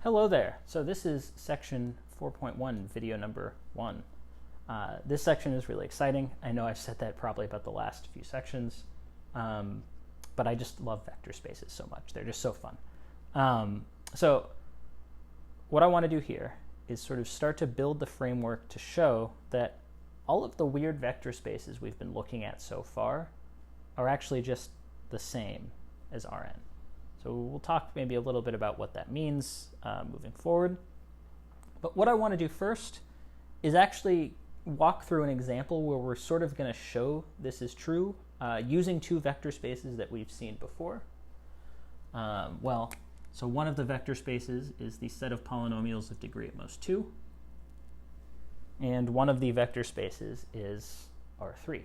Hello there. So this is section 4.1, video number 1. This section is really exciting. I know I've said that probably about the last few sections, but I just love vector spaces so much. They're just so fun. So what I want to do here is sort of start to build the framework to show that all of the weird vector spaces we've been looking at so far are actually just the same as Rn. So we'll talk maybe a little bit about what that means moving forward. But what I want to do first is actually walk through an example where we're sort of going to show this is true using two vector spaces that we've seen before. So one of the vector spaces is the set of polynomials of degree at most 2. And one of the vector spaces is R3.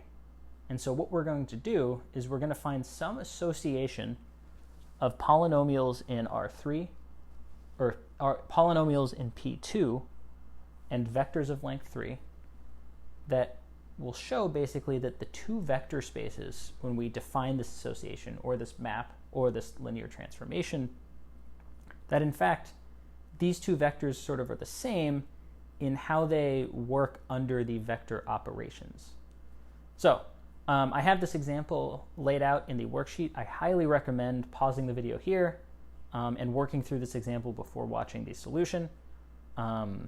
And so what we're going to do is we're going to find some association of polynomials in R3, or polynomials in P2, and vectors of length 3 that will show basically that the two vector spaces, when we define this association or this map or this linear transformation, that in fact these two vectors sort of are the same in how they work under the vector operations. So I have this example laid out in the worksheet. I highly recommend pausing the video here and working through this example before watching the solution. I've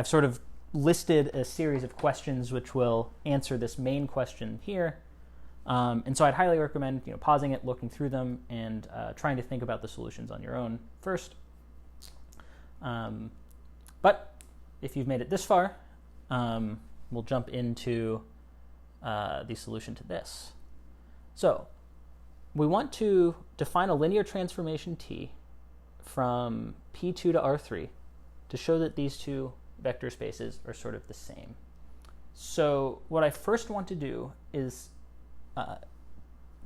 sort of listed a series of questions which will answer this main question here. And so I'd highly recommend pausing it, looking through them, and trying to think about the solutions on your own first. But if you've made it this far, we'll jump into the solution to this. So we want to define a linear transformation T from P2 to R3 to show that these two vector spaces are sort of the same. So what I first want to do is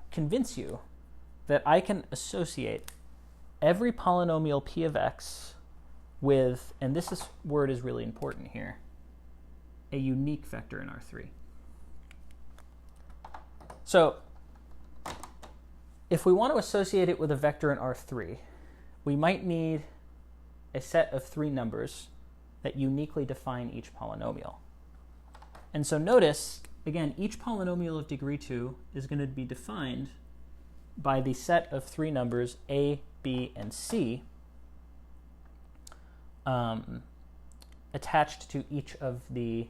convince you that I can associate every polynomial P of x with, and word is really important here, a unique vector in R3. So if we want to associate it with a vector in R3, we might need a set of 3 numbers that uniquely define each polynomial. And so notice, again, each polynomial of degree 2 is going to be defined by the set of 3 numbers a, b, and c attached to each of the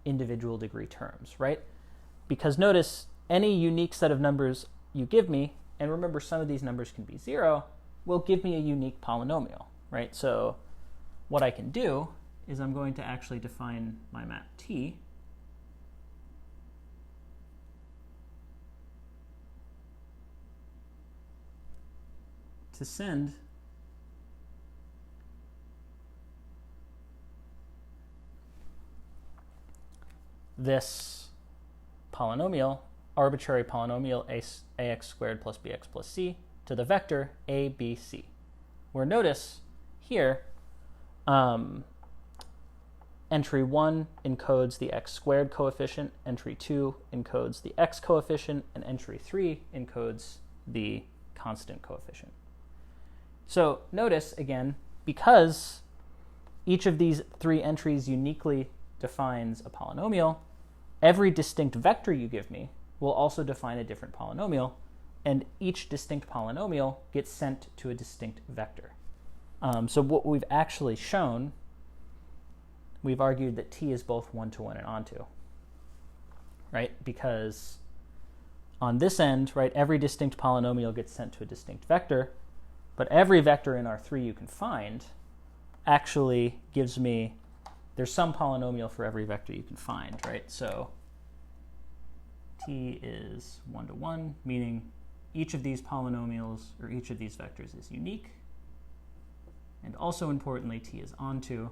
individual degree terms, right? Because notice, any unique set of numbers you give me, and remember some of these numbers can be 0, will give me a unique polynomial, right? So what I can do is I'm going to actually define my map T to send this polynomial, arbitrary polynomial ax squared plus bx plus c, to the vector a, b, c. Where notice here, entry 1 encodes the x squared coefficient, entry 2 encodes the x coefficient, and entry 3 encodes the constant coefficient. So notice, again, because each of these 3 entries uniquely defines a polynomial, every distinct vector you give me will also define a different polynomial, and each distinct polynomial gets sent to a distinct vector. So what we've actually shown, we've argued that T is both one-to-one and onto, right? Because on this end, right, every distinct polynomial gets sent to a distinct vector, but every vector in R3 you can find actually gives me, there's some polynomial for every vector you can find, right? So T is one-to-one, meaning each of these polynomials or each of these vectors is unique. And also importantly, T is onto.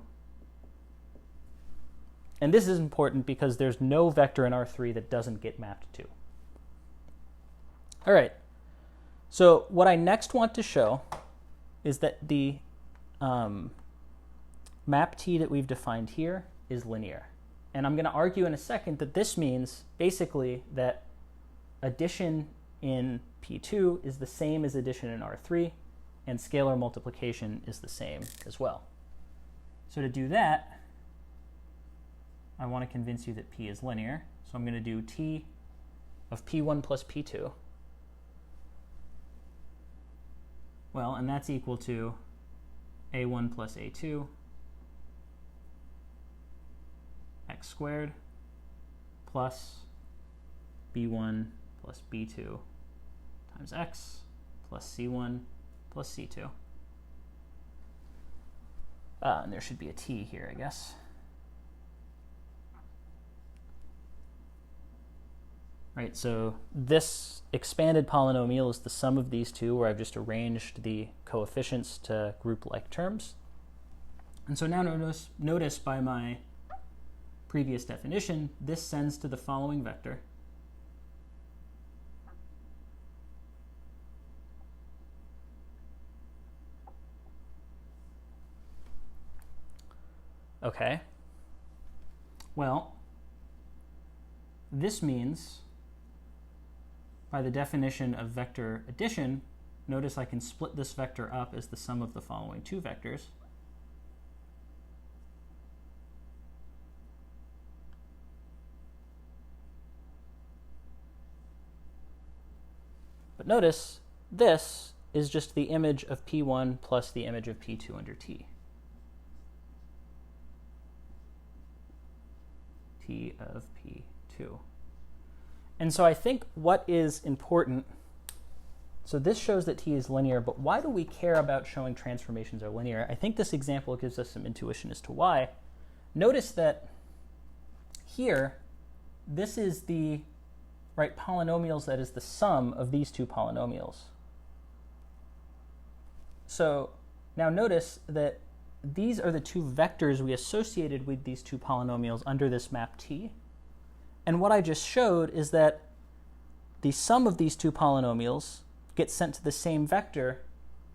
And this is important because there's no vector in R3 that doesn't get mapped to. All right. So what I next want to show is that the map T that we've defined here is linear. And I'm going to argue in a second that this means basically that addition in P2 is the same as addition in R3, and scalar multiplication is the same as well. So to do that, I want to convince you that P is linear. So I'm going to do T of P1 plus P2. Well, and that's equal to A1 plus A2 x squared plus B1 plus B2 times x plus C1 plus C2. And there should be a T here, I guess. Right, so this expanded polynomial is the sum of these two, where I've just arranged the coefficients to group-like terms. And so now notice by my previous definition, this sends to the following vector. Okay. Well, this means, by the definition of vector addition, notice I can split this vector up as the sum of the following two vectors. But notice this is just the image of P1 plus the image of P2 under T. T of P2. And so I think what is important, so this shows that T is linear, but why do we care about showing transformations are linear? I think this example gives us some intuition as to why. Notice that here, this is the polynomials that is the sum of these two polynomials. So now notice that these are the two vectors we associated with these two polynomials under this map T. And what I just showed is that the sum of these two polynomials gets sent to the same vector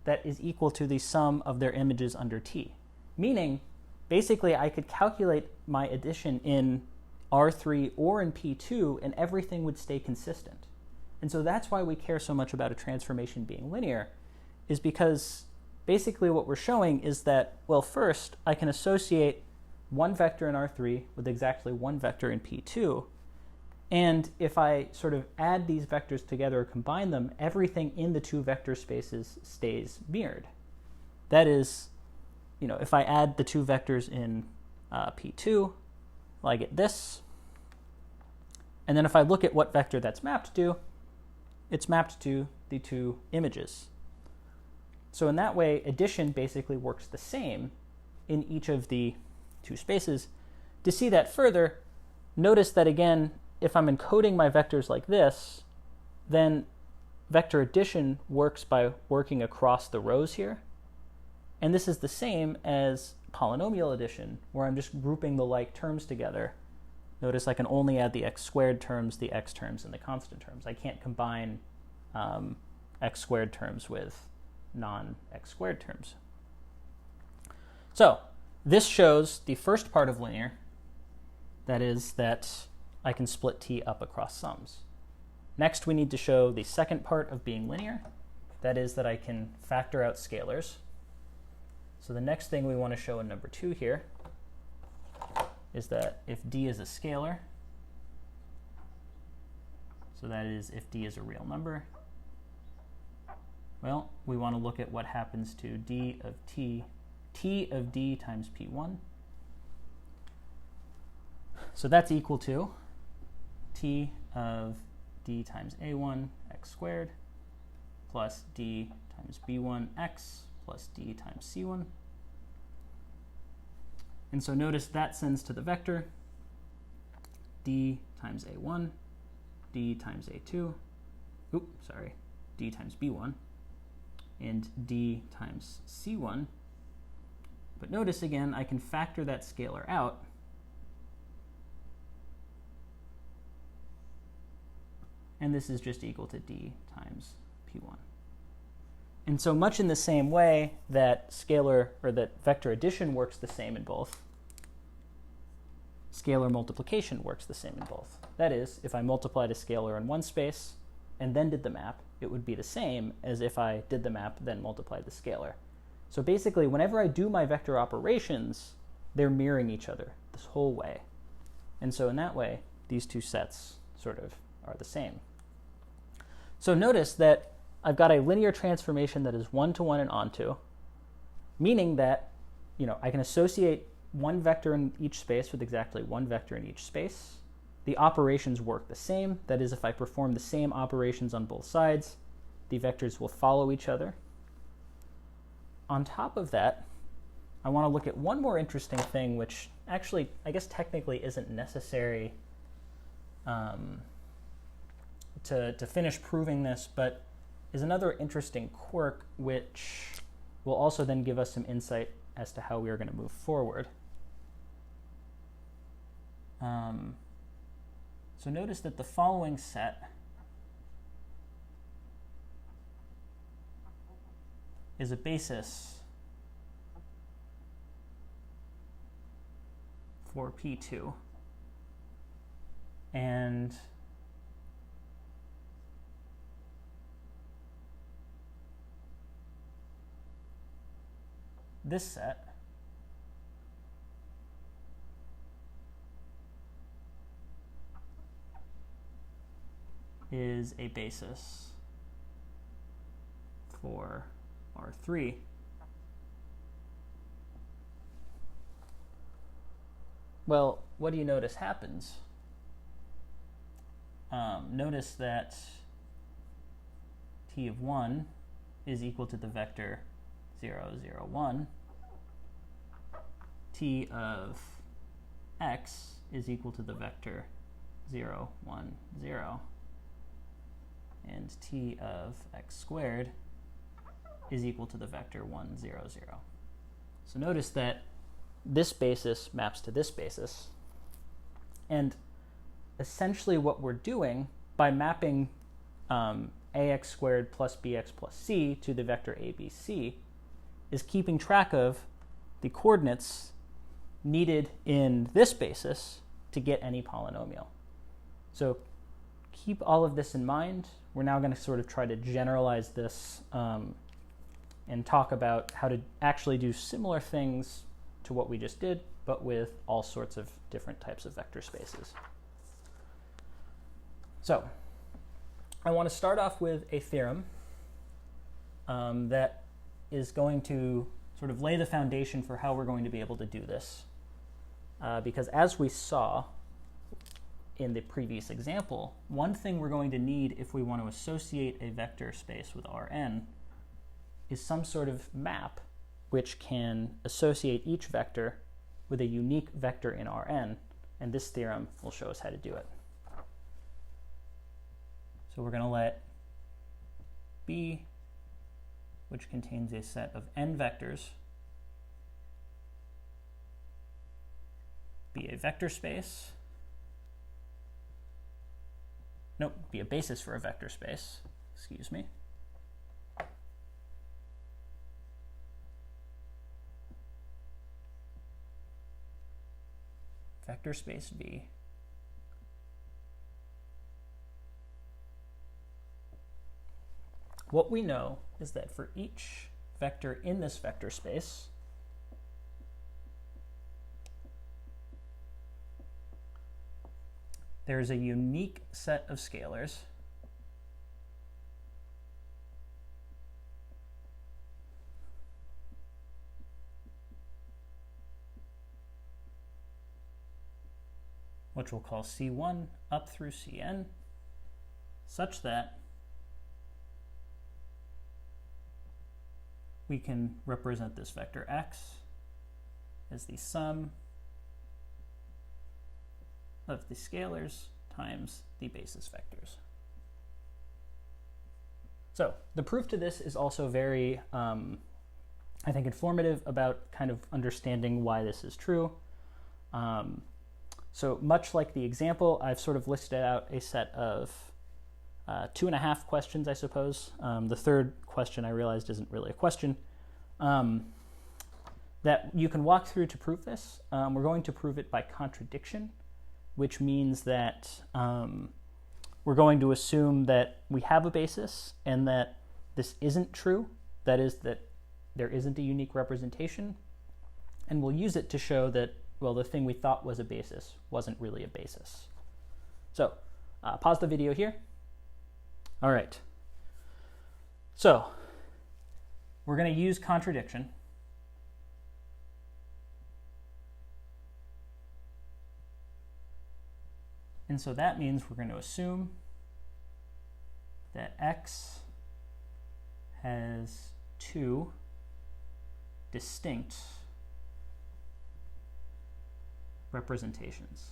that is equal to the sum of their images under T. Meaning, basically, I could calculate my addition in R3 or in P2, and everything would stay consistent. And so that's why we care so much about a transformation being linear, is because basically what we're showing is that, well, first, I can associate one vector in R3 with exactly one vector in P2. And if I sort of add these vectors together or combine them, everything in the two vector spaces stays mirrored. That is, if I add the two vectors in P2, well, I get this. And then if I look at what vector that's mapped to, it's mapped to the two images. So in that way, addition basically works the same in each of the two spaces. To see that further, notice that again, if I'm encoding my vectors like this, then vector addition works by working across the rows here. And this is the same as polynomial addition, where I'm just grouping the like terms together. Notice I can only add the x squared terms, the x terms, and the constant terms. I can't combine x squared terms with non-x squared terms. So this shows the first part of linear, that is that I can split T up across sums. Next, we need to show the second part of being linear, that is that I can factor out scalars. So the next thing we want to show in number 2 here is that if D is a scalar, so that is if D is a real number, well, we want to look at what happens to D of T of D times P1. So that's equal to T of D times A1 x squared plus D times B1 x plus D times C1. And so notice that sends to the vector D times A1, D times A2, D times B1, and D times C1. But notice again, I can factor that scalar out. And this is just equal to D times P1. And so much in the same way that scalar, or that vector addition works the same in both, scalar multiplication works the same in both. That is, if I multiplied a scalar in one space and then did the map, it would be the same as if I did the map, then multiplied the scalar. So basically, whenever I do my vector operations, they're mirroring each other this whole way. And so in that way, these two sets sort of are the same. So notice that I've got a linear transformation that is one-to-one and onto, meaning that I can associate one vector in each space with exactly one vector in each space. The operations work the same. That is, if I perform the same operations on both sides, the vectors will follow each other. On top of that, I want to look at one more interesting thing, which actually, I guess technically isn't necessary to finish proving this, but is another interesting quirk, which will also then give us some insight as to how we are going to move forward. So notice that the following set is a basis for P2. And this set is a basis for R3. Well, what do you notice happens? Notice that T of 1 is equal to the vector 0, 0, 1. T of x is equal to the vector 0, 1, 0. And T of x squared is equal to the vector 1, 0, 0. So notice that this basis maps to this basis. And essentially what we're doing by mapping ax squared plus bx plus c to the vector abc is keeping track of the coordinates needed in this basis to get any polynomial. So keep all of this in mind. We're now going to sort of try to generalize this and talk about how to actually do similar things to what we just did, but with all sorts of different types of vector spaces. So I want to start off with a theorem that is going to sort of lay the foundation for how we're going to be able to do this. Because as we saw in the previous example, one thing we're going to need if we want to associate a vector space with Rn is some sort of map which can associate each vector with a unique vector in Rn, and this theorem will show us how to do it. So we're going to let B, which contains a set of n vectors, be a vector space. Nope, be a basis for a vector space, excuse me. Vector space V. What we know is that for each vector in this vector space, there's a unique set of scalars which we'll call C1 up through Cn, such that we can represent this vector x as the sum of the scalars times the basis vectors. So the proof to this is also very, I think, informative about kind of understanding why this is true. So much like the example, I've sort of listed out a set of 2.5 questions, I suppose. The third question I realized isn't really a question. That you can walk through to prove this. We're going to prove it by contradiction, which means that we're going to assume that we have a basis and that this isn't true. That is, that there isn't a unique representation. And we'll use it to show that, well, the thing we thought was a basis wasn't really a basis. So pause the video here. All right. So we're going to use contradiction. And so that means we're going to assume that X has two distinct representations.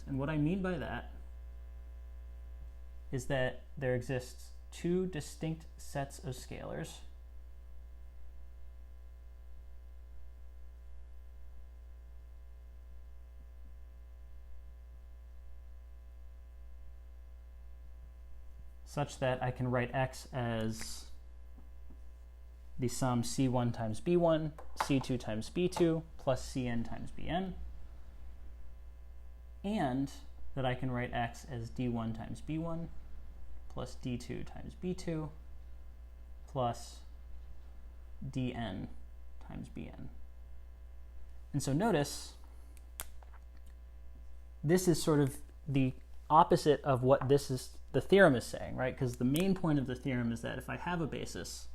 And what I mean by that is that there exists two distinct sets of scalars such that I can write X as the sum C1 times B1, C2 times B2, plus Cn times Bn, and that I can write X as D1 times B1, plus D2 times B2, plus Dn times Bn. And so notice, this is sort of the opposite of what the theorem is saying, right? Because the main point of the theorem is that if I have a basis,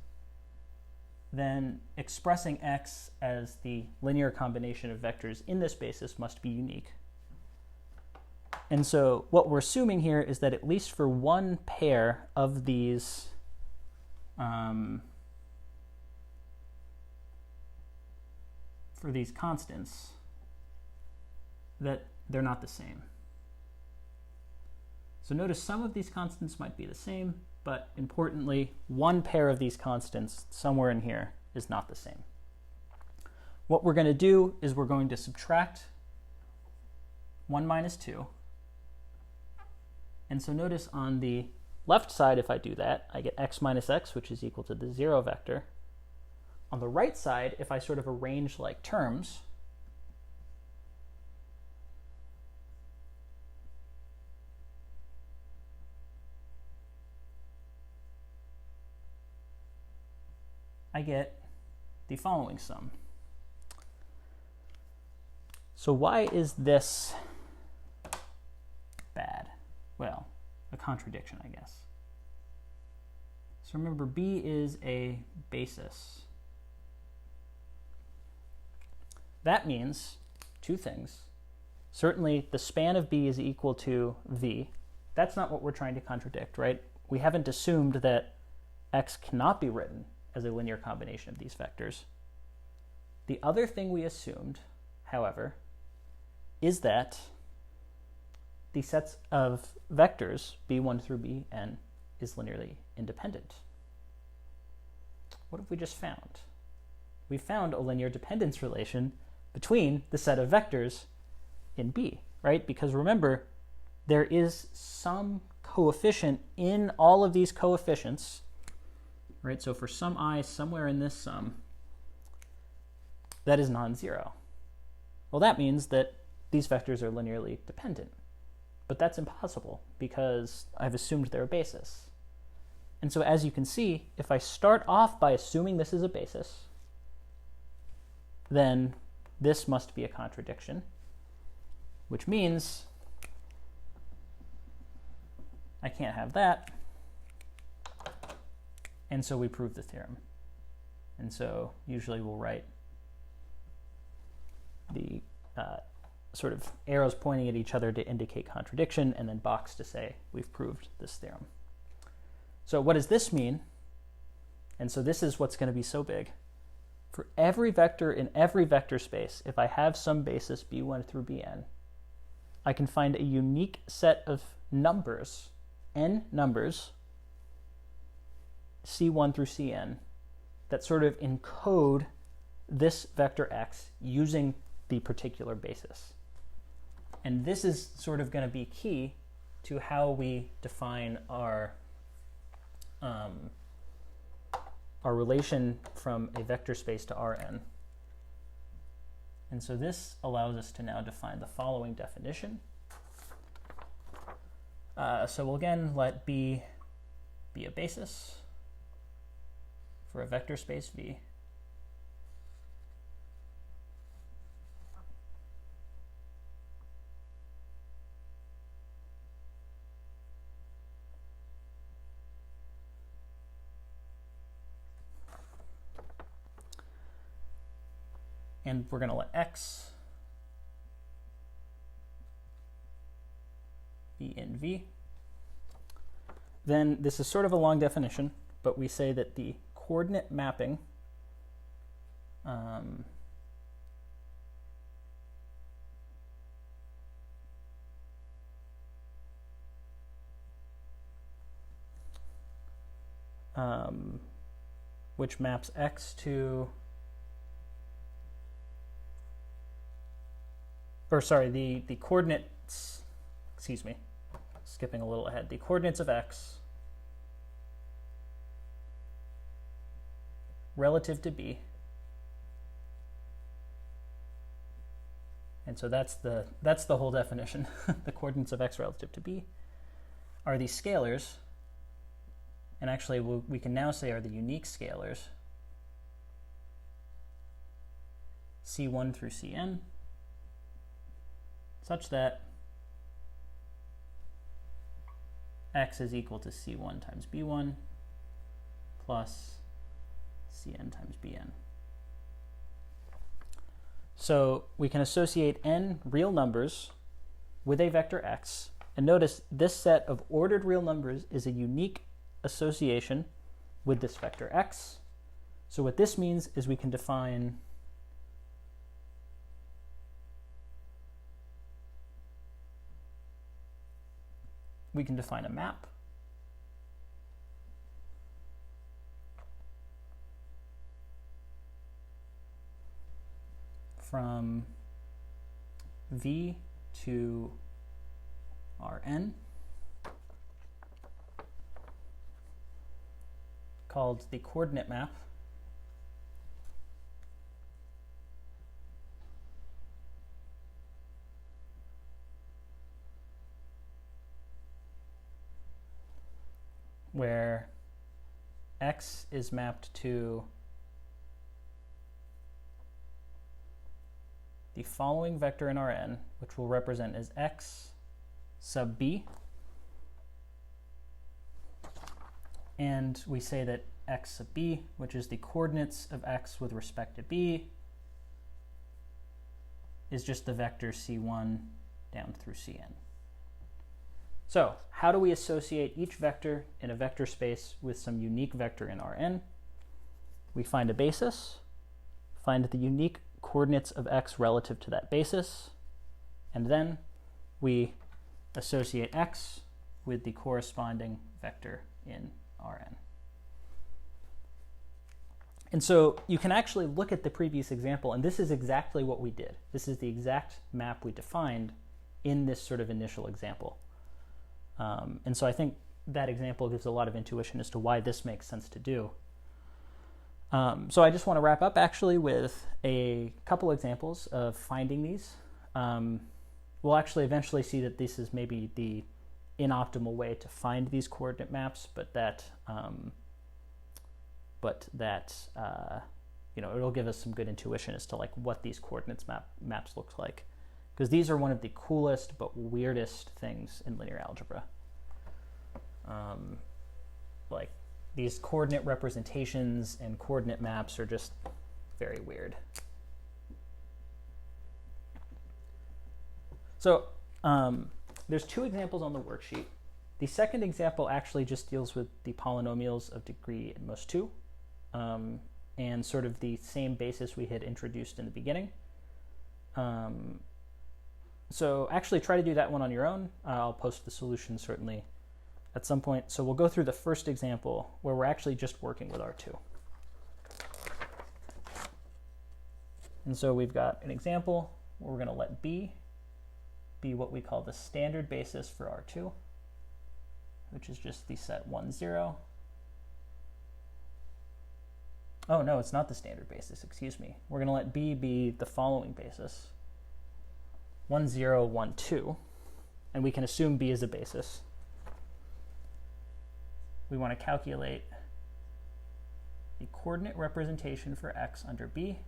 then expressing X as the linear combination of vectors in this basis must be unique. And so what we're assuming here is that at least for one pair of these for these constants, that they're not the same. So notice some of these constants might be the same, but importantly, one pair of these constants somewhere in here is not the same. What we're going to do is we're going to subtract 1 minus 2. And so notice on the left side, if I do that, I get x minus x, which is equal to the 0 vector. On the right side, if I sort of arrange like terms, I get the following sum. So why is this bad? Well, a contradiction, I guess. So remember, B is a basis. That means two things. Certainly, the span of B is equal to V. That's not what we're trying to contradict, right? We haven't assumed that X cannot be written as a linear combination of these vectors. The other thing we assumed, however, is that the sets of vectors, B1 through Bn, is linearly independent. What have we just found? We found a linear dependence relation between the set of vectors in B, right? Because remember, there is some coefficient in all of these coefficients, right? So for some I somewhere in this sum, that is non-zero. Well, that means that these vectors are linearly dependent. But that's impossible because I've assumed they're a basis. And so as you can see, if I start off by assuming this is a basis, then this must be a contradiction, which means I can't have that. And so we prove the theorem. And so usually we'll write the sort of arrows pointing at each other to indicate contradiction, and then box to say we've proved this theorem. So what does this mean? And so this is what's going to be so big. For every vector in every vector space, if I have some basis B1 through Bn, I can find a unique set of numbers, n numbers, C1 through Cn, that sort of encode this vector x using the particular basis. And this is sort of going to be key to how we define our relation from a vector space to Rn. And so this allows us to now define the following definition. So we'll again let B be a basis for a vector space V. And we're going to let X be in V. Then this is sort of a long definition, but we say that the coordinate mapping which maps X to, or sorry, the coordinates, excuse me, skipping a little ahead, the coordinates of X relative to B, and so that's the whole definition. The coordinates of X relative to B are these scalars, and actually we can now say are the unique scalars C1 through Cn, such that X is equal to C1 times B1 plus Cn times Bn. So we can associate n real numbers with a vector X, and notice this set of ordered real numbers is a unique association with this vector X. So what this means is we can define a map from V to Rn called the coordinate map where X is mapped to the following vector in Rn, which we'll represent as X sub B. And we say that X sub B, which is the coordinates of X with respect to B, is just the vector C1 down through Cn. So how do we associate each vector in a vector space with some unique vector in Rn? We find a basis, find the unique coordinates of X relative to that basis, and then we associate X with the corresponding vector in Rn. And so you can actually look at the previous example, and this is exactly what we did. This is the exact map we defined in this sort of initial example. And so I think that example gives a lot of intuition as to why this makes sense to do. So I just want to wrap up actually with a couple examples of finding these. We'll actually eventually see that this is maybe the inoptimal way to find these coordinate maps, but that it'll give us some good intuition as to like what these coordinates maps look like, because these are one of the coolest but weirdest things in linear algebra. Like these coordinate representations and coordinate maps are just very weird. So there's two examples on the worksheet. The second example actually just deals with the polynomials of degree at most 2, and sort of the same basis we had introduced in the beginning. So actually try to do that one on your own. I'll post the solution certainly at some point. So we'll go through the first example where we're actually just working with R2. And so we've got an example where we're going to let B be what we call the standard basis for R2, which is just the set 1, 0. Oh, no, it's not the standard basis, excuse me. We're going to let B be the following basis. 1, 0, 1, 2. And we can assume B is a basis. We want to calculate the coordinate representation for x under B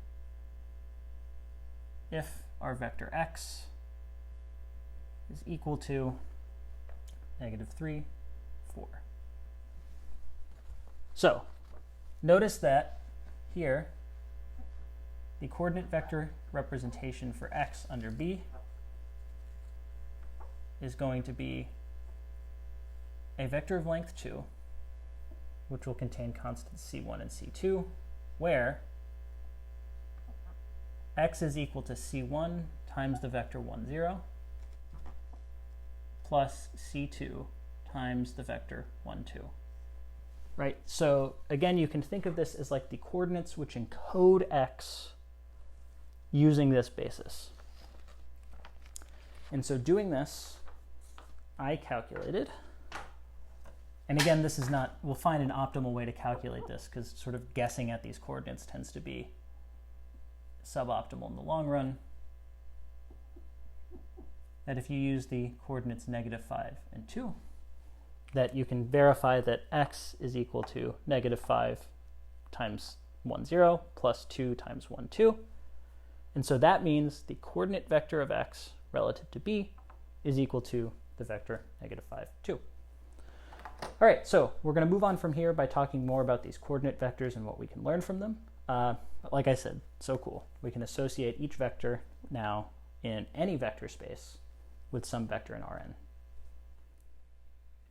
if our vector x is equal to -3, 4. So notice that here the coordinate vector representation for x under B is going to be a vector of length 2, which will contain constants c1 and c2, where x is equal to c1 times the vector 1, 0, plus c2 times the vector 1, 2. Right, so again, you can think of this as like the coordinates which encode x using this basis. And so doing this, I calculated, and again, this is not, we'll find an optimal way to calculate this because sort of guessing at these coordinates tends to be suboptimal in the long run. That if you use the coordinates -5 and 2, that you can verify that x is equal to -5 times 1, 0 plus 2 times 1, 2. And so that means the coordinate vector of x relative to B is equal to the vector -5, 2. All right, so we're going to move on from here by talking more about these coordinate vectors and what we can learn from them. Like I said, so cool. We can associate each vector now in any vector space with some vector in Rn.